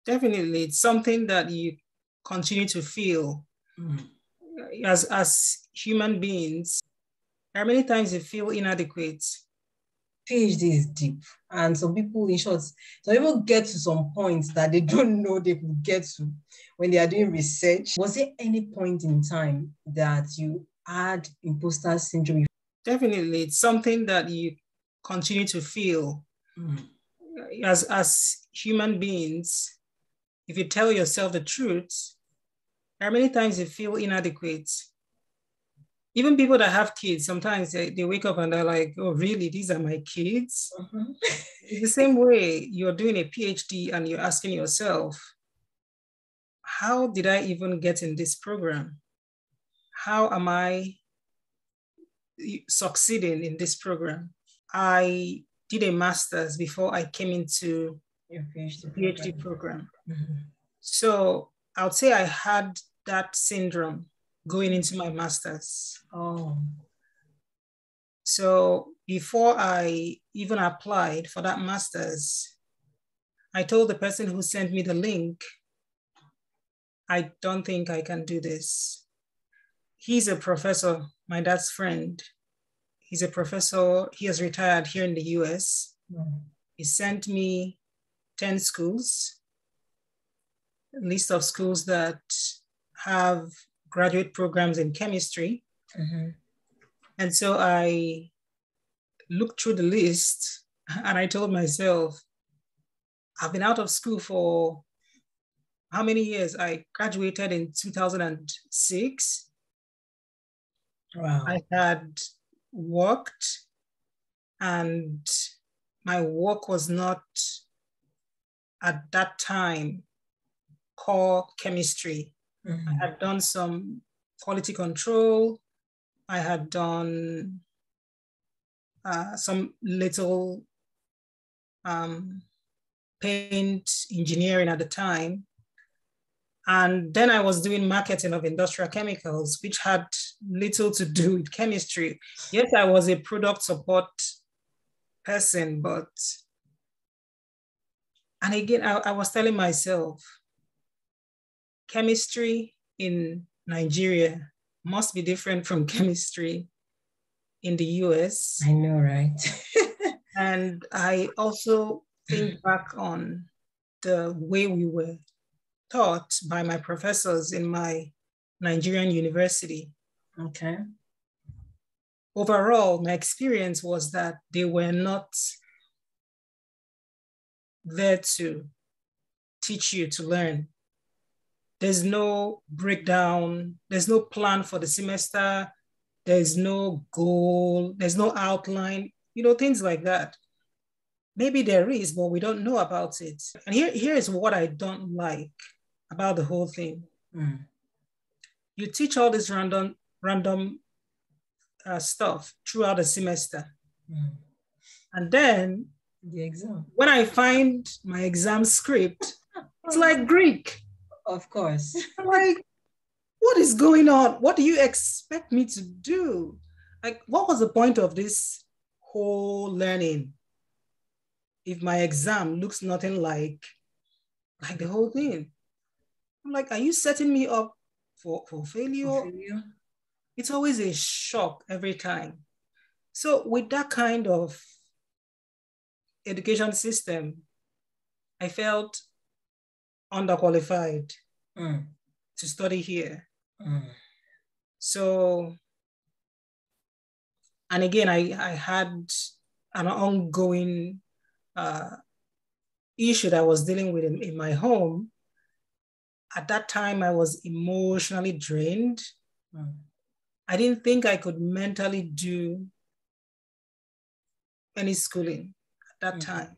Definitely, it's something that you continue to feel as human beings. How many times you feel inadequate? PhD is deep. And some people, in short, some people get to some points that they don't know they could get to when they are doing research. Was there any point in time that you had imposter syndrome? Definitely, it's something that you continue to feel as human beings. If you tell yourself the truth, how many times you feel inadequate? Even people that have kids, sometimes they wake up and they're like, oh, really? These are my kids? It's the same way you're doing a PhD and you're asking yourself, how did I even get in this program? How am I succeeding in this program? I did a master's before I came into Your PhD program. So I would say I had that syndrome going into my master's. Oh. So before I even applied for that master's, I told the person who sent me the link, I don't think I can do this. He's a professor, my dad's friend. He's a professor. He has retired here in the US. He sent me 10 schools, a list of schools that have graduate programs in chemistry. And so I looked through the list and I told myself, I've been out of school for how many years? I graduated in 2006. Wow. I had worked and my work was not at that time core chemistry. I had done some quality control. I had done some little paint engineering at the time. And then I was doing marketing of industrial chemicals, which had little to do with chemistry. Yes, I was a product support person, but, and again, I was telling myself, chemistry in Nigeria must be different from chemistry in the US. I know, right? And I also think back on the way we were taught by my professors in my Nigerian university. Okay. Overall, my experience was that they were not there to teach you to learn. There's no breakdown, there's no plan for the semester, there's no goal, there's no outline, things like that. Maybe there is, but we don't know about it. And here is what I don't like about the whole thing. You teach all this random stuff throughout the semester. And then the exam, when I find my exam script, it's like Greek. Of course. I'm like, what is going on? What do you expect me to do? Like, what was the point of this whole learning if my exam looks nothing like the whole thing? I'm like, are you setting me up for failure? It's always a shock every time. So with that kind of education system, I felt underqualified to study here. So, and again, I had an ongoing issue that I was dealing with in my home. At that time, I was emotionally drained. I didn't think I could mentally do any schooling at that time.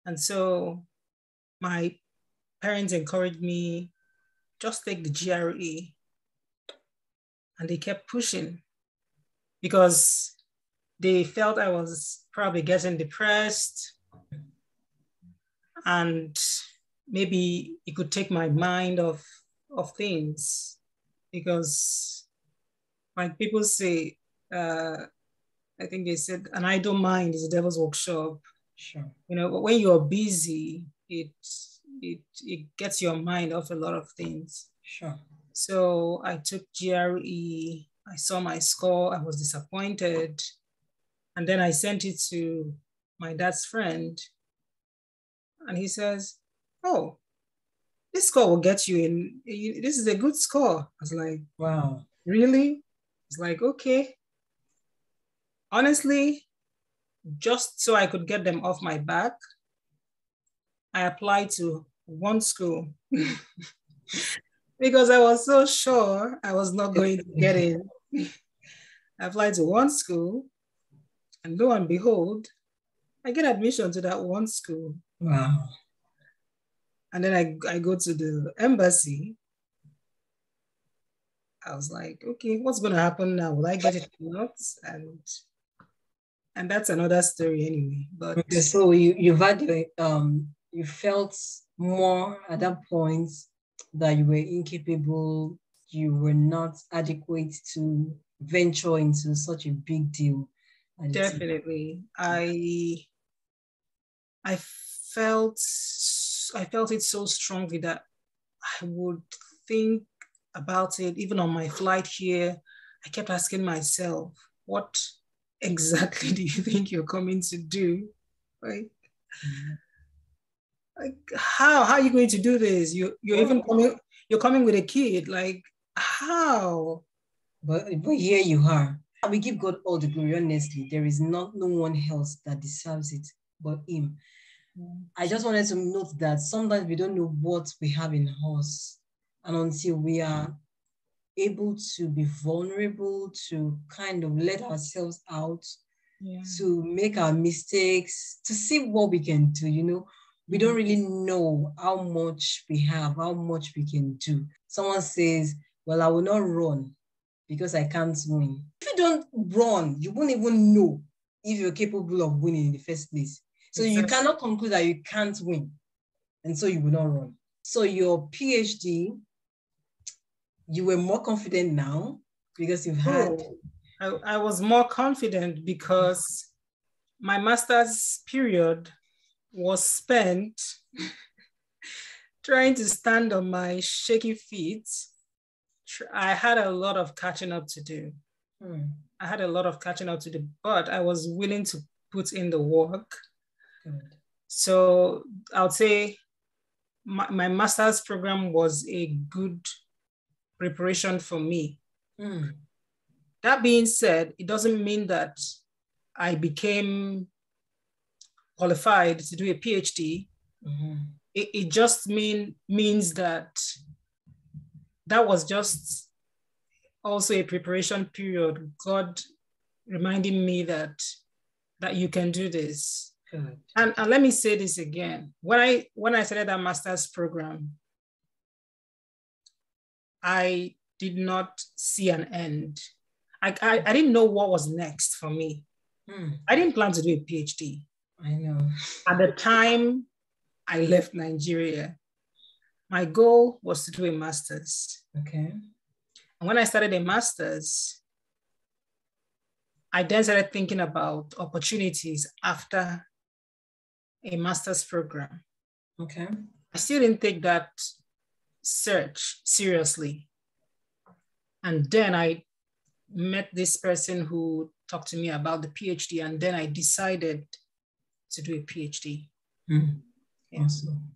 And so my parents encouraged me, just take the GRE. And they kept pushing because they felt I was probably getting depressed and maybe it could take my mind off of things, because like people say, I think they said, an idle mind is a devil's workshop. Sure. But when you're busy, it gets your mind off a lot of things. Sure. So I took GRE. I saw my score. I was disappointed. And then I sent it to my dad's friend. And he says, oh, this score will get you in. This is a good score. I was like, wow. Really? It's like, okay. Honestly, just so I could get them off my back, I applied to one school because I was so sure I was not going to get in. I applied to one school, and lo and behold, I get admission to that one school. Wow. And then I go to the embassy. I was like, okay, what's going to happen now? Will I get it or not? And that's another story anyway. But okay, so you've had you felt more at that point that you were incapable, you were not adequate to venture into such a big deal. definitely, I felt it so strongly that I would think about it even on my flight here. I kept asking myself, what exactly do you think you're coming to do? Like, like how are you going to do this? You're even coming with a kid. Like, how? But here you are. We give God all the glory, honestly. There is no one else that deserves it but him. I just wanted to note that sometimes we don't know what we have in us. And until we are able to be vulnerable, to kind of let ourselves out, to make our mistakes, to see what we can do, we don't really know how much we have, how much we can do. Someone says, well, I will not run because I can't win. If you don't run, you won't even know if you're capable of winning in the first place. So you cannot conclude that you can't win, and so you will not run. So your PhD, you were more confident now because you've had... I was more confident because my master's period was spent trying to stand on my shaky feet. I had a lot of catching up to do. I had a lot of catching up to do, but I was willing to put in the work. Good. So I would say my master's program was a good preparation for me. That being said, it doesn't mean that I became qualified to do a PhD. It just means that was just also a preparation period. God reminding me that you can do this. Good. And let me say this again. When I started that master's program, I did not see an end. I didn't know what was next for me. I didn't plan to do a PhD. I know. At the time I left Nigeria, my goal was to do a master's. Okay. And when I started a master's, I then started thinking about opportunities after a master's program. Okay. I still didn't take that search seriously. And then I met this person who talked to me about the PhD, and then I decided to do a PhD. Yeah. Awesome.